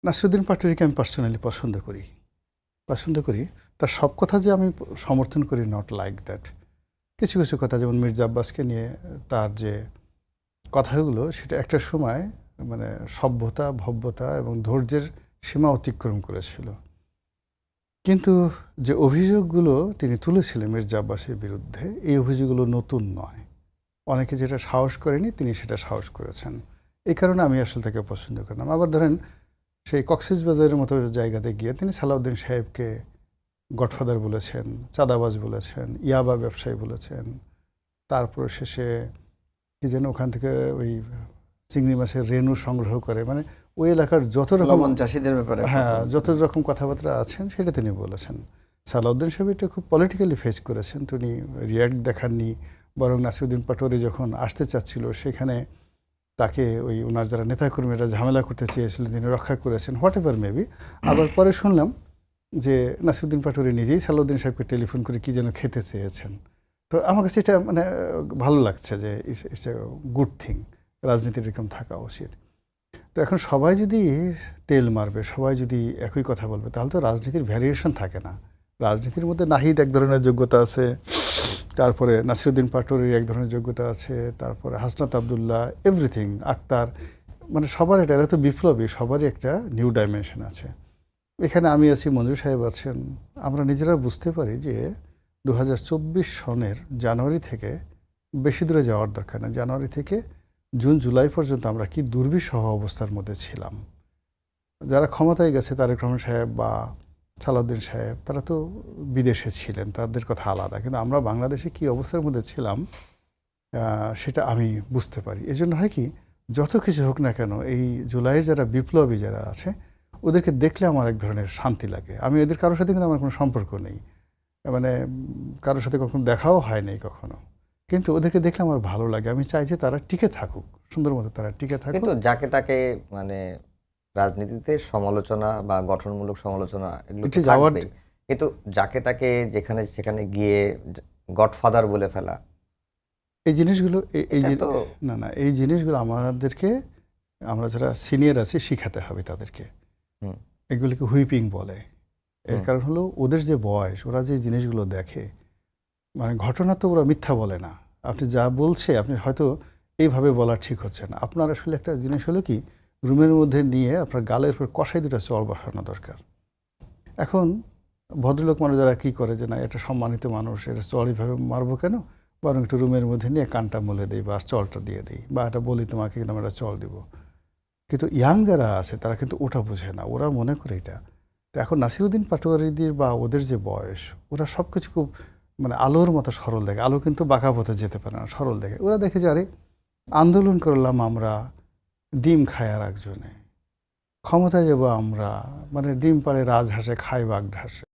নাসিরুদ্দিন পাটোয়ারিকে আমি পার্সোনালি পছন্দ করি। তার সব কথা যে আমি সমর্থন করি, নট লাইক দ্যাট। কিছু কিছু কথা, যেমন মির্জা আব্বাসকে নিয়ে তার যে কথাগুলো, সেটা একটা সময় মানে সভ্যতা, ভব্যতা এবং ধৈর্যের সীমা অতিক্রম করেছিল। কিন্তু যে অভিযোগগুলো তিনি তুলেছিলেন মির্জা আব্বাসের বিরুদ্ধে, এই অভিযোগগুলো নতুন নয়। অনেকে যেটা সাহস করেনি, তিনি সেটা সাহস করেছেন। এই কারণে আমি আসলে তাকে পছন্দ করলাম। আবার ধরেন, সেই কক্সবাজারের মতো জায়গাতে গিয়ে তিনি সালাউদ্দিন সাহেবকে গডফাদার বলেছেন, চাঁদাবাজ বলেছেন, ইয়াবা ব্যবসায়ী বলেছেন। তারপর শেষে কি যেন ওখান থেকে ওই চিংড়ি মাছের রেণু সংগ্রহ করে, মানে ওই এলাকার যত রকম চাষিদের ব্যাপারে, হ্যাঁ, যত রকম কথাবার্তা আছেন সেটা তিনি বলেছেন। সালাউদ্দিন সাহেব এটা খুব পলিটিক্যালি ফেস করেছেন, তিনি রিয়াক্ট দেখাননি। বরং নাসিরুদ্দিন পাটোয়ারি যখন আসতে চাচ্ছিল, সেখানে তাকে ওই ওনার যারা নেতাকর্মীরা ঝামেলা করতে চেয়েছিলেন, তিনি রক্ষা করেছেন, হোয়াট এভার মেবি। আবার পরে শুনলাম যে নাসিরুদ্দিন পাটোয়ারি নিজেই সালাউদ্দিন সাহেবকে টেলিফোন করে কি যেন খেতে চেয়েছেন। তো আমার কাছে এটা মানে ভালো লাগছে যে ইটস এ গুড থিং, রাজনীতির এরকম থাকা উচিত। তো এখন সবাই যদি তেল মারবে, সবাই যদি একই কথা বলবে, তাহলে তো রাজনীতির ভ্যারিয়েশন থাকে না। রাজনীতির মধ্যে নাহিদ এক ধরনের যোগ্যতা আছে, তারপরে নাসিরুদ্দিন পাটোয়ারির এক ধরনের যোগ্যতা আছে, তারপরে হাসনাত আবদুল্লাহ, এভরিথিং, আক্তার, মানে সবার এটা, এরা তো বিপ্লবী, সবারই একটা নিউ ডাইমেনশন আছে। এখানে আমি আছি, মঞ্জু সাহেব আছেন। আমরা নিজেরা বুঝতে পারি যে 2024 সনের জানুয়ারি থেকে বেশি দূরে যাওয়ার দরকার না। জানুয়ারি থেকে জুন জুলাই পর্যন্ত আমরা কি দুর্বিষহ অবস্থার মধ্যে ছিলাম। যারা ক্ষমতায় গেছে, তারেক রহমান সাহেব বা সালাউদ্দিন সাহেব, তারা তো বিদেশে ছিলেন, তাদের কথা আলাদা। কিন্তু আমরা বাংলাদেশে কি অবস্থার মধ্যে ছিলাম সেটা আমি বুঝতে পারি। এজন্য হয় কি, যত কিছু হোক না কেন, এই জুলাইয়ের যারা বিপ্লবী যারা আছে, ওদেরকে দেখলে আমার এক ধরনের শান্তি লাগে। আমি এদের কারোর সাথে কিন্তু আমার কোনো সম্পর্ক নেই, মানে কারোর সাথে কখনো দেখাও হয় নাই কখনো, কিন্তু ওদেরকে দেখলে আমার ভালো লাগে। আমি চাই যে তারা টিকে থাকুক, সুন্দর মতো তারা টিকে থাকুক। কিন্তু যাকে তাকে মানে রাজনীতিতে সমালোচনা বা গঠনমূলক সমালোচনা এগুলো তো থাকবেই, কিন্তু যাকে তাকে যেখানে সেখানে গিয়ে গডফাদার বলে ফেলা, এই জিনিসগুলো এই জিনিসগুলো আমাদেরকে, আমরা যারা সিনিয়র আছি, শিখাতে হবে তাদেরকে। এগুলিকে হুইপিং বলে। এর কারণ হলো ওদের যে বয়স, ওরা যে জিনিসগুলো দেখে, মানে ঘটনা তো ওরা মিথ্যা বলে না। আপনি যা বলছে, আপনি হয়তো এইভাবে বলা ঠিক হচ্ছে না। আপনার আসলে একটা জিনিস হলো কি, রুমের মধ্যে নিয়ে আপনার গালের উপর কষাই দুটা চল বসানো দরকার। এখন ভদ্রলোক মানুষ যারা কী করে, যে না এটা সম্মানিত মানুষ, এটা চল এইভাবে মারবো কেন, বরং একটু রুমের মধ্যে নিয়ে কানটা মলে দিই বা চলটা দিয়ে দিই, বা এটা বলি তোমাকে কিন্তু আমরা চল দিব। কিন্তু ইয়াং যারা আছে তারা কিন্তু ওটা বোঝে না, ওরা মনে করে এটা। তো এখন নাসিরুদ্দিন পাটোয়ারিদের বা ওদের যে বয়স, ওরা সব কিছু খুব মানে আলোর মতো সরল দেখে। আলো কিন্তু বাঁকা পথে যেতে পারে না, সরল দেখে। ওরা দেখে যে আরে আন্দোলন করলাম আমরা, ডিম খায় আর একজনে, ক্ষমতায় যাবো আমরা, মানে ডিম পাড়ে রাজহাঁসে, খায় বাঘ ঢাসে।